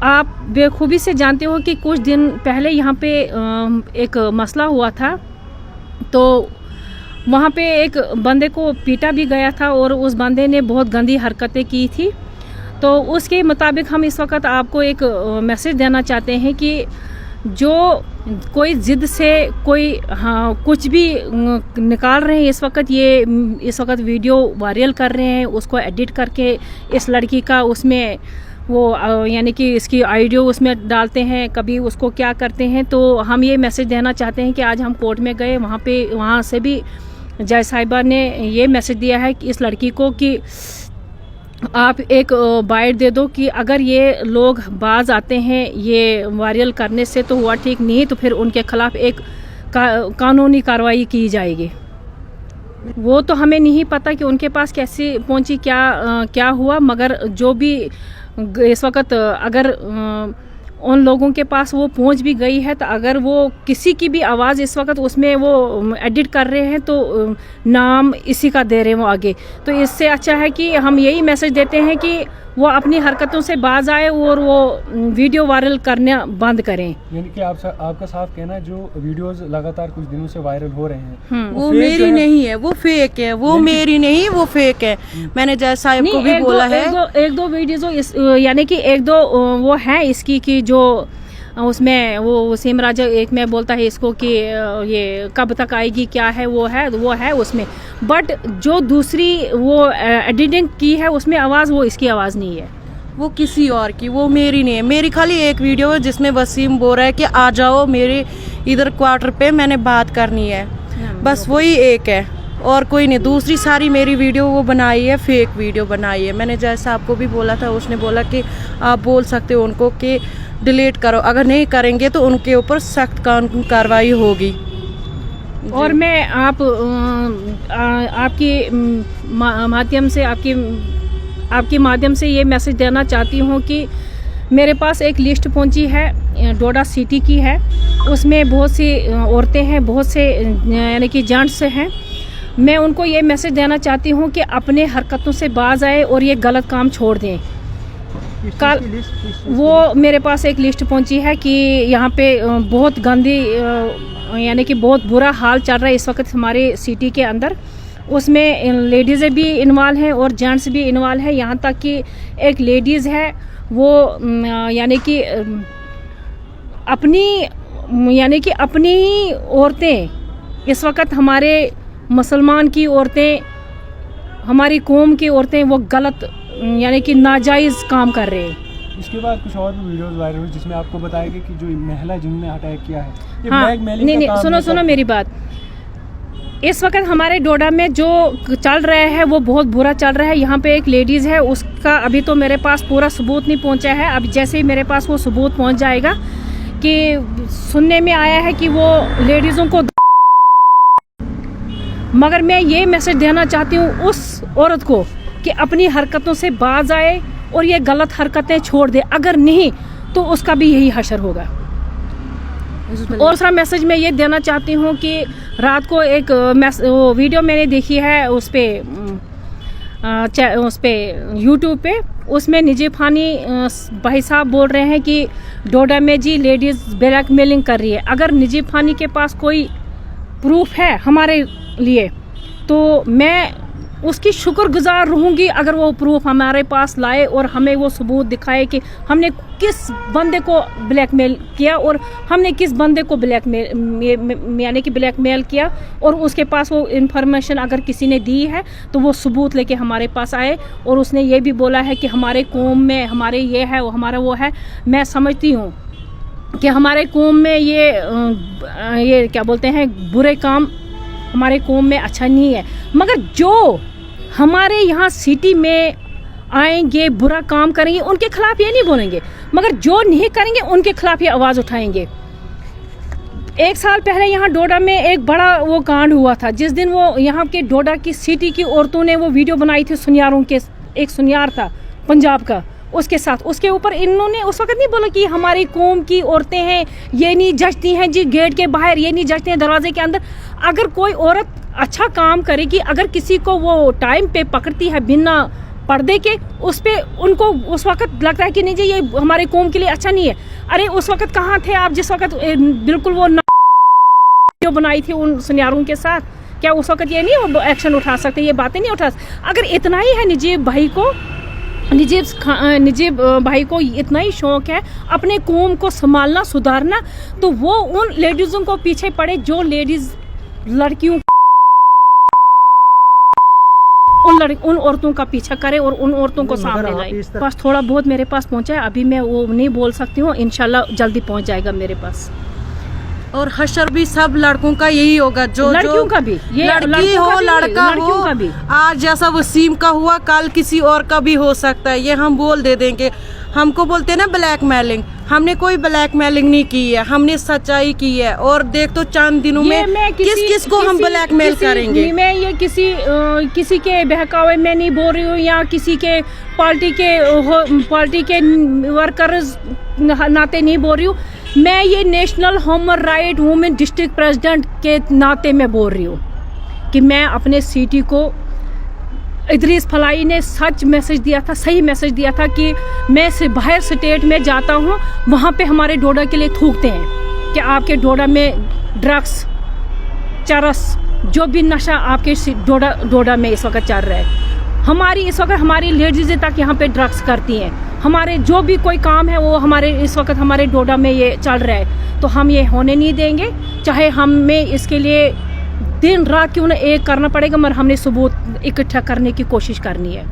आप बेखूबी से जानते हो कि कुछ दिन पहले यहाँ पे एक मसला हुआ था, तो वहाँ पे एक बंदे को पीटा भी गया था और उस बंदे ने बहुत गंदी हरकतें की थी। तो उसके मुताबिक हम इस वक्त आपको एक मैसेज देना चाहते हैं कि जो कोई ज़िद से कोई कुछ भी निकाल रहे हैं, इस वक्त वीडियो वायरल कर रहे हैं, उसको एडिट करके इस लड़की का उसमें वो यानी कि इसकी ऑडियो उसमें डालते हैं, कभी उसको क्या करते हैं। तो हम ये मैसेज देना चाहते हैं कि आज हम कोर्ट में गए, वहाँ से भी जज साहिबा ने ये मैसेज दिया है कि इस लड़की को कि आप एक बाइट दे दो कि अगर ये लोग बाज आते हैं ये वायरल करने से तो हुआ ठीक, नहीं तो फिर उनके खिलाफ एक कानूनी कार्रवाई की जाएगी। वो तो हमें नहीं पता कि उनके पास कैसे पहुंची, क्या हुआ, मगर जो भी इस वक्त अगर उन लोगों के पास वो पहुंच भी गई है, तो अगर वो किसी की भी आवाज़ इस वक्त उसमें वो एडिट कर रहे हैं तो नाम इसी का दे रहे हैं वो आगे। तो इससे अच्छा है कि हम यही मैसेज देते हैं कि वो अपनी हरकतों से बाज आए और वो वीडियो वायरल करना बंद करें। यानी कि आपका साफ कहना है जो वीडियोस लगातार कुछ दिनों से वायरल हो रहे हैं वो मेरी नहीं है, वो फेक है, वो मेरी नहीं, वो फेक है। मैंने जज साहब को भी बोला है। एक दो वीडियो यानी कि एक दो वो है इसकी कि जो उसमें वो सिमराज एक में बोलता है इसको कि ये कब तक आएगी, क्या है वो है उसमें, बट जो दूसरी वो एडिटिंग की है उसमें आवाज़ वो इसकी आवाज़ नहीं है, वो किसी और की, वो मेरी नहीं है। मेरी खाली एक वीडियो है जिसमें वसीम बोल रहा है कि आ जाओ मेरे इधर क्वार्टर पे, मैंने बात करनी है, बस वही एक है और कोई नहीं। दूसरी सारी मेरी वीडियो वो बनाई है, फेक वीडियो बनाई है। मैंने जज साहब को भी बोला था, उसने बोला कि आप बोल सकते हो उनको कि डिलीट करो, अगर नहीं करेंगे तो उनके ऊपर सख्त कानूनी कार्रवाई होगी। और मैं आपकी माध्यम से ये मैसेज देना चाहती हूँ कि मेरे पास एक लिस्ट पहुँची है डोडा सिटी की है, उसमें बहुत सी औरतें हैं, बहुत से यानी कि जेंट्स हैं। मैं उनको ये मैसेज देना चाहती हूँ कि अपने हरकतों से बाज आए और ये गलत काम छोड़ दें। कल वो मेरे पास एक लिस्ट पहुंची है कि यहाँ पे बहुत गंदी यानी कि बहुत बुरा हाल चल रहा है इस वक्त हमारे सिटी के अंदर। उसमें लेडीज़ें भी इन्वॉल्व हैं और जेंट्स भी इन्वॉल्व हैं। यहाँ तक कि एक लेडीज़ है वो यानी कि अपनी ही औरतें इस वक्त हमारे मुसलमान की औरतें, हमारी कौम की औरतें वो गलत यानी कि नाजायज़ काम कर रहे हैं। इसके बाद कुछ और भी वीडियोस वायरल हुई जिसमें आपको बताया गया कि जो महिला जिन्होंने अटैक किया है ये ब्लैकमेलिंग का काम है। सुनो मेरी बात। इस वक्त हमारे डोडा में जो चल रहा है वो बहुत बुरा चल रहा है। यहाँ पे एक लेडीज़ है, उसका अभी तो मेरे पास पूरा सबूत नहीं पहुँचा है। अब जैसे ही मेरे पास वो सबूत पहुँच जाएगा कि सुनने में आया है कि वो लेडीज़ों को, मगर मैं ये मैसेज देना चाहती हूँ उस औरत को कि अपनी हरकतों से बाज आए और ये गलत हरकतें छोड़ दे, अगर नहीं तो उसका भी यही हशर होगा। और दूसरा मैसेज मैं ये देना चाहती हूँ कि रात को एक वीडियो मैंने देखी है उस पे यूट्यूब पे, उसमें निजी फानी भाई साहब बोल रहे हैं कि डोडा में जी लेडीज़ ब्लैकमेलिंग कर रही है। अगर निजी फानी के पास कोई प्रूफ है हमारे लिए तो मैं उसकी शुक्रगुजार रहूँगी अगर वो प्रूफ हमारे पास लाए और हमें वो सबूत दिखाए कि हमने किस बंदे को ब्लैकमेल किया और हमने किस बंदे को ब्लैकमेल किया, और उसके पास वो इन्फॉर्मेशन अगर किसी ने दी है तो वो सबूत लेके हमारे पास आए। और उसने ये भी बोला है कि हमारे कौम में हमारे ये है, वो हमारा वो है। मैं समझती हूँ कि हमारे कौम में ये क्या बोलते हैं, बुरे काम हमारे कौम में अच्छा नहीं है, मगर जो हमारे यहाँ सिटी में आएंगे बुरा काम करेंगे उनके खिलाफ ये नहीं बोलेंगे, मगर जो नहीं करेंगे उनके खिलाफ ये आवाज़ उठाएंगे। एक साल पहले यहाँ डोडा में एक बड़ा वो कांड हुआ था, जिस दिन वो यहाँ के डोडा की सिटी की औरतों ने वो वीडियो बनाई थी सुनियारों के, एक सुनियार था पंजाब का, उसके साथ उसके ऊपर इन्होंने उस वक्त नहीं बोला कि हमारी कौम की औरतें हैं ये नहीं जचती हैं जी गेट के बाहर, ये नहीं जचते हैं दरवाजे के अंदर। अगर कोई औरत अच्छा काम करेगी, अगर किसी को वो टाइम पे पकड़ती है बिना पर्दे के उस पे उनको उस वक्त लगता है कि नहीं जी ये हमारे कौम के लिए अच्छा नहीं है। अरे उस वक्त कहाँ थे आप जिस वक्त बिल्कुल वो वीडियो बनाई थी उन सुनियारों के साथ? क्या उस वक्त ये नहीं वो एक्शन उठा सकते, ये बातें नहीं उठा? अगर इतना ही है नजीब भाई को इतना ही शौक है अपने कौम को संभालना सुधारना, तो वो उन लेडीज़ों को पीछे पड़े जो लेडीज़ लड़कियों उन औरतों का पीछा करे और उन औरतों को सामने लाए। बस थोड़ा बहुत मेरे पास पहुंचा है, अभी मैं वो नहीं बोल सकती हूँ, इंशाल्लाह जल्दी पहुंच जाएगा मेरे पास। और हशर भी सब लड़कों का यही होगा, जो लड़कियों का भी, ये लड़की हो लड़का हो, का भी। आज जैसा वसीम का हुआ कल किसी और का भी हो सकता है, ये हम बोल दे देंगे। हमको बोलते हैं ना ब्लैकमेलिंग, हमने कोई ब्लैकमेलिंग नहीं की है, हमने सच्चाई की है। और देख तो चंद दिनों में किस को हम ब्लैकमेल करेंगे। मैं ये किसी के बहकावे में नहीं बोल रही हूँ या किसी के पार्टी के वर्कर्स नाते नहीं बोल रही हूँ, मैं ये national human right women district president के नाते में बोल रही हूँ कि मैं अपने सिटी को इदरीस फलाई ने सच मैसेज दिया था, सही मैसेज दिया था कि मैं से बाहर स्टेट में जाता हूँ, वहाँ पे हमारे डोडा के लिए थूकते हैं कि आपके डोडा में ड्रग्स चरस जो भी नशा आपके डोडा में इस वक्त चल रहा है। हमारी लेडीज़ें तक यहाँ पे ड्रग्स करती हैं, हमारे जो भी कोई काम है वो हमारे इस वक्त हमारे डोडा में ये चल रहा है, तो हम ये होने नहीं देंगे। चाहे हमें इसके लिए दिन रात क्यों ना एक करना पड़ेगा, मगर हमने सबूत इकट्ठा करने की कोशिश करनी है।